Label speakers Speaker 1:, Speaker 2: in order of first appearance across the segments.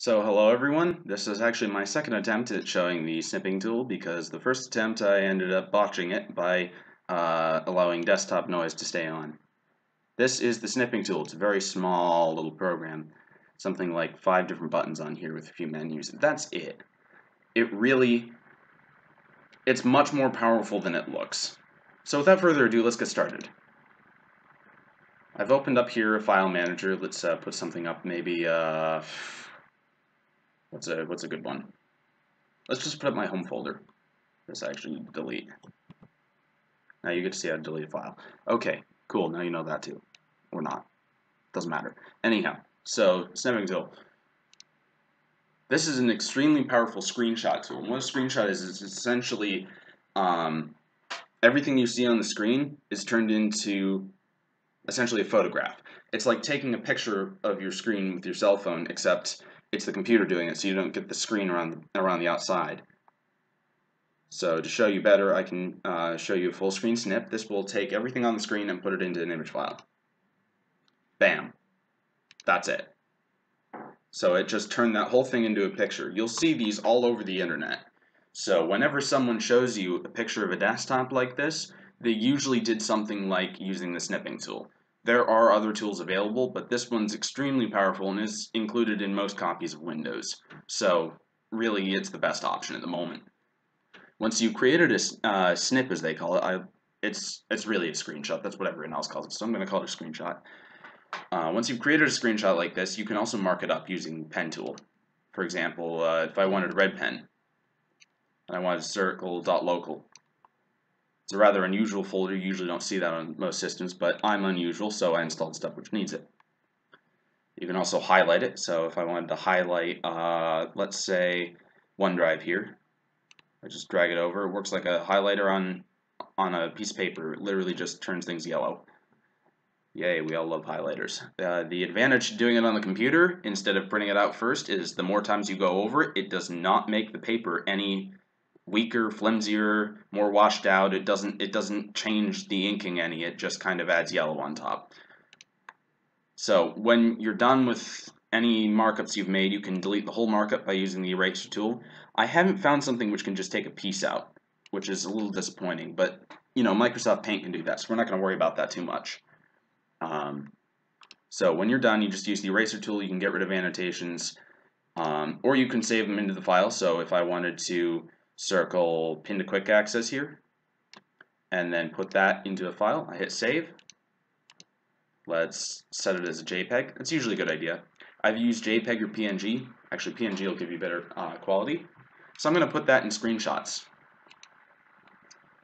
Speaker 1: So hello everyone, this is actually my second attempt at showing the snipping tool because the first attempt I ended up botching it by allowing desktop noise to stay on. This is the snipping tool. It's a very small little program, something like 5 different buttons on here with a few menus. That's it. It's much more powerful than it looks. So without further ado, let's get started. I've opened up here a file manager. Let's put something up, maybe what's a good one? Let's just put up my home folder. This actually delete. Now you get to see how to delete a file. Okay, cool. Now you know that too, or not. Doesn't matter. Anyhow, so snipping tool. This is an extremely powerful screenshot tool. And what a screenshot is essentially everything you see on the screen is turned into essentially a photograph. It's like taking a picture of your screen with your cell phone, except it's the computer doing it, so you don't get the screen around the outside. So to show you better, I can show you a full screen snip. This will take everything on the screen and put it into an image file. Bam. That's it. So it just turned that whole thing into a picture. You'll see these all over the internet. So whenever someone shows you a picture of a desktop like this, they usually did something like using the snipping tool. There are other tools available, but this one's extremely powerful and is included in most copies of Windows. So really, it's the best option at the moment. Once you've created a snip, as they call it, it's really a screenshot. That's what everyone else calls it, so I'm going to call it a screenshot. Once you've created a screenshot like this, you can also mark it up using the pen tool. For example, if I wanted a red pen, and I wanted to circle .local. It's a rather unusual folder. You usually don't see that on most systems, but I'm unusual, so I installed stuff which needs it. You can also highlight it, so if I wanted to highlight, let's say, OneDrive here, I just drag it over. It works like a highlighter on a piece of paper. It literally just turns things yellow. Yay, we all love highlighters. The advantage to doing it on the computer instead of printing it out first is the more times you go over it, it does not make the paper any weaker, flimsier, more washed out. It doesn't change the inking any. It just kind of adds yellow on top. So when you're done with any markups you've made, you can delete the whole markup by using the eraser tool. I haven't found something which can just take a piece out, which is a little disappointing, but you know, Microsoft Paint can do that, so we're not going to worry about that too much. So when you're done, you just use the eraser tool. You can get rid of annotations, or you can save them into the file. So if I wanted to circle pin to quick access here, and then put that into a file, I hit save. Let's set it as a JPEG. That's usually a good idea. I've used JPEG or PNG. Actually, PNG will give you better quality. So I'm going to put that in screenshots.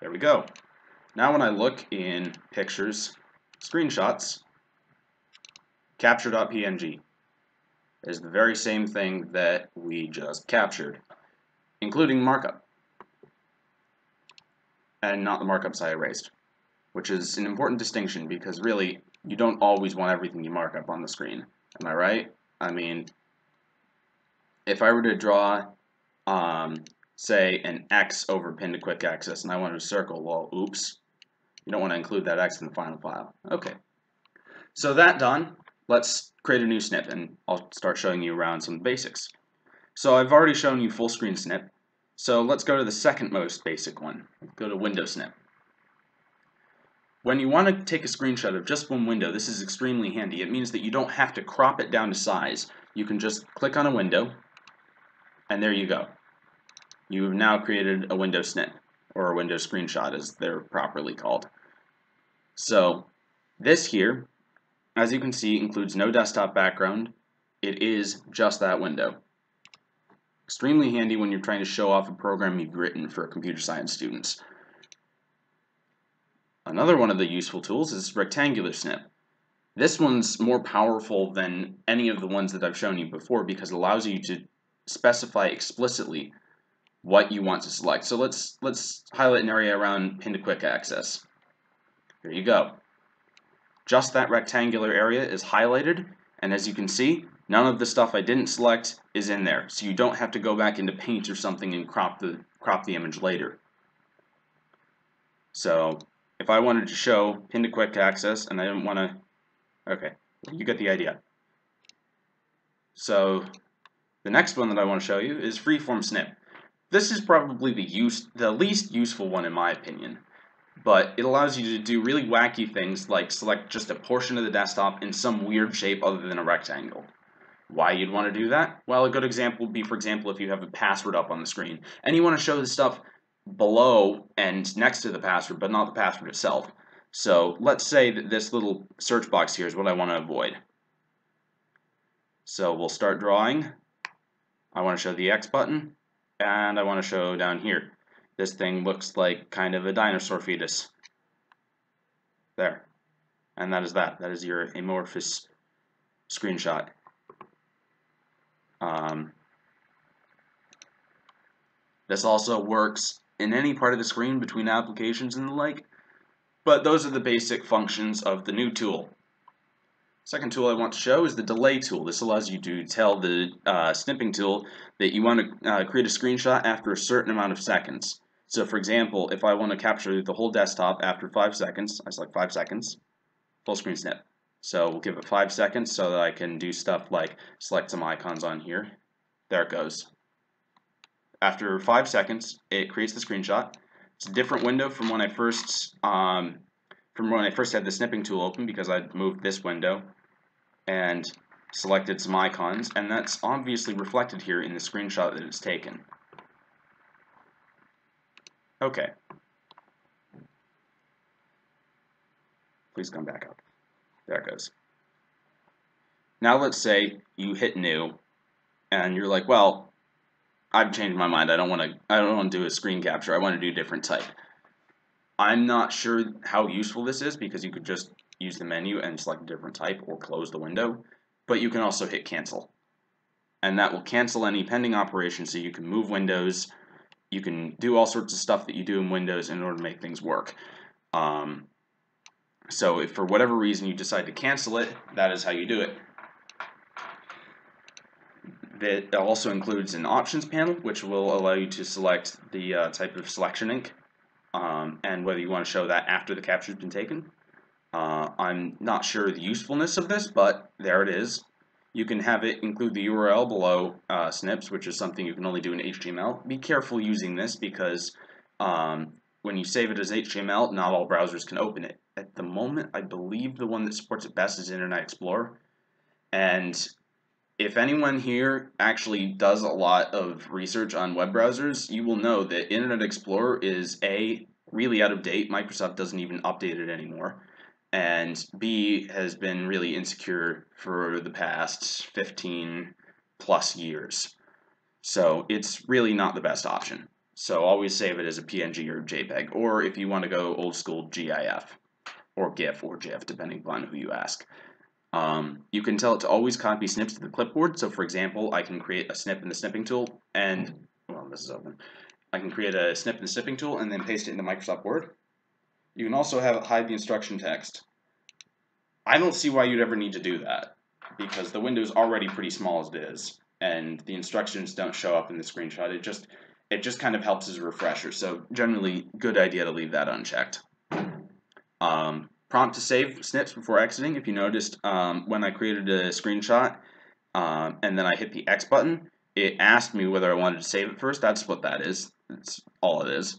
Speaker 1: There we go. Now when I look in pictures, screenshots, capture.png is the very same thing that we just captured, including markup, and not the markups I erased, which is an important distinction because really, you don't always want everything you mark up on the screen. Am I right? I mean, if I were to draw, say, an X over pin to quick access and I wanted to circle, well, oops, you don't want to include that X in the final file. Okay. So that done, let's create a new snip and I'll start showing you around some basics. So I've already shown you full screen snip, so let's go to the second most basic one. Go to window snip. When you want to take a screenshot of just one window, this is extremely handy. It means that you don't have to crop it down to size. You can just click on a window, and there you go. You've now created a window snip, or a window screenshot as they're properly called. So this here, as you can see, includes no desktop background. It is just that window. Extremely handy when you're trying to show off a program you've written for computer science students. Another one of the useful tools is rectangular snip. This one's more powerful than any of the ones that I've shown you before because it allows you to specify explicitly what you want to select. So let's highlight an area around pin to quick access. There you go. Just that rectangular area is highlighted, and as you can see, none of the stuff I didn't select is in there. So you don't have to go back into Paint or something and crop the image later. So if I wanted to show pin to quick access and I didn't want to, okay, you get the idea. So The next one that I want to show you is freeform snip. This is probably the least useful one in my opinion, but it allows you to do really wacky things like select just a portion of the desktop in some weird shape other than a rectangle. Why you'd want to do that? Well, a good example would be, for example, if you have a password up on the screen and you want to show the stuff below and next to the password, but not the password itself. So let's say that this little search box here is what I want to avoid. So we'll start drawing. I want to show the X button, and I want to show down here. This thing looks like kind of a dinosaur fetus. There. And that is that. That is your amorphous screenshot. This also works in any part of the screen between applications and the like, but those are the basic functions of the new tool. Second tool I want to show is the delay tool. This allows you to tell the snipping tool that you want to create a screenshot after a certain amount of seconds. So for example, if I want to capture the whole desktop after 5 seconds, I select 5 seconds, full screen snip. So we'll give it 5 seconds so that I can do stuff like select some icons on here. There it goes. After 5 seconds, it creates the screenshot. It's a different window from when I first had the snipping tool open because I moved this window and selected some icons, and that's obviously reflected here in the screenshot that it's taken. Okay. Please come back up. There it goes. Now let's say you hit new, and you're like, well, I've changed my mind. I don't want to do a screen capture. I want to do a different type. I'm not sure how useful this is because you could just use the menu and select a different type or close the window, but you can also hit cancel. And that will cancel any pending operations, so you can move windows, you can do all sorts of stuff that you do in Windows in order to make things work. So if for whatever reason you decide to cancel it, that is how you do it. That also includes an options panel, which will allow you to select the type of selection ink and whether you want to show that after the capture has been taken. I'm not sure the usefulness of this, but there it is. You can have it include the URL below snips, which is something you can only do in HTML. Be careful using this because when you save it as HTML, not all browsers can open it. At the moment, I believe the one that supports it best is Internet Explorer. And if anyone here actually does a lot of research on web browsers, you will know that Internet Explorer is A, really out of date. Microsoft doesn't even update it anymore. And B, has been really insecure for the past 15 plus years. So it's really not the best option. So always save it as a PNG or JPEG, or if you want to go old school, GIF, or GIF or GIF, depending upon who you ask. You can tell it to always copy snips to the clipboard. So for example, I can create a snip in the snipping tool and, well, this is open. I can create a snip in the snipping tool and then paste it into Microsoft Word. You can also have it hide the instruction text. I don't see why you'd ever need to do that because the window's already pretty small as it is and the instructions don't show up in the screenshot. It just kind of helps as a refresher. So generally, good idea to leave that unchecked. Prompt to save snips before exiting. If you noticed, when I created a screenshot and then I hit the X button, it asked me whether I wanted to save it first. That's what that is. That's all it is.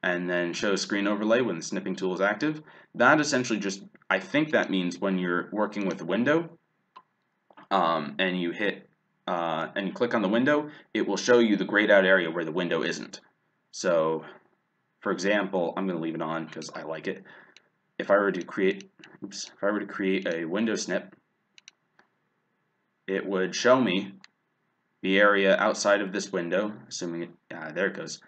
Speaker 1: And then show screen overlay when the snipping tool is active. That essentially just, I think that means when you're working with a window and you hit and you click on the window, it will show you the grayed out area where the window isn't. So, for example, I'm going to leave it on because I like it. If I were to create a window snip, it would show me the area outside of this window, assuming it, there it goes.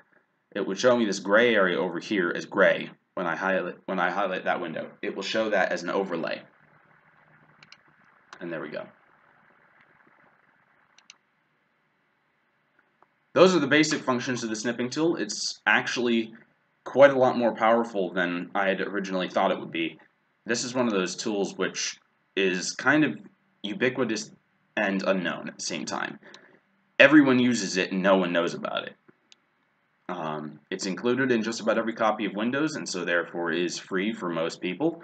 Speaker 1: It would show me this gray area over here as gray when I highlight that window. It will show that as an overlay. And there we go. Those are the basic functions of the snipping tool. It's actually quite a lot more powerful than I had originally thought it would be. This is one of those tools which is kind of ubiquitous and unknown at the same time. Everyone uses it and no one knows about it. It's included in just about every copy of Windows and so therefore is free for most people.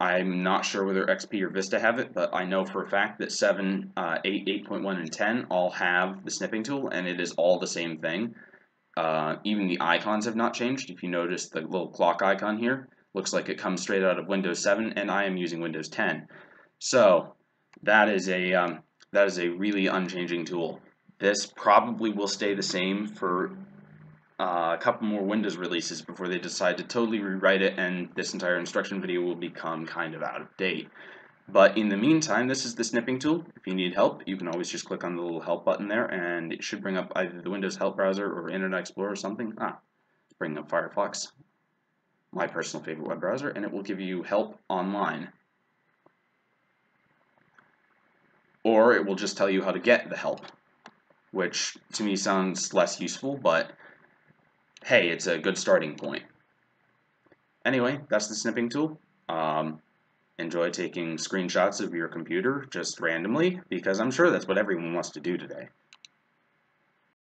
Speaker 1: I'm not sure whether XP or Vista have it, but I know for a fact that 7, 8, 8.1, and 10 all have the snipping tool, and it is all the same thing. Even the icons have not changed. If you notice the little clock icon here, looks like it comes straight out of Windows 7, and I am using Windows 10. So that is a really unchanging tool. This probably will stay the same for a couple more Windows releases before they decide to totally rewrite it, and this entire instruction video will become kind of out of date. But in the meantime, this is the snipping tool. If you need help, you can always just click on the little help button there, and it should bring up either the Windows Help Browser or Internet Explorer or something. It's bringing up Firefox, my personal favorite web browser, and it will give you help online. Or it will just tell you how to get the help, which to me sounds less useful, but hey, it's a good starting point. Anyway, that's the snipping tool. Enjoy taking screenshots of your computer just randomly, because I'm sure that's what everyone wants to do today.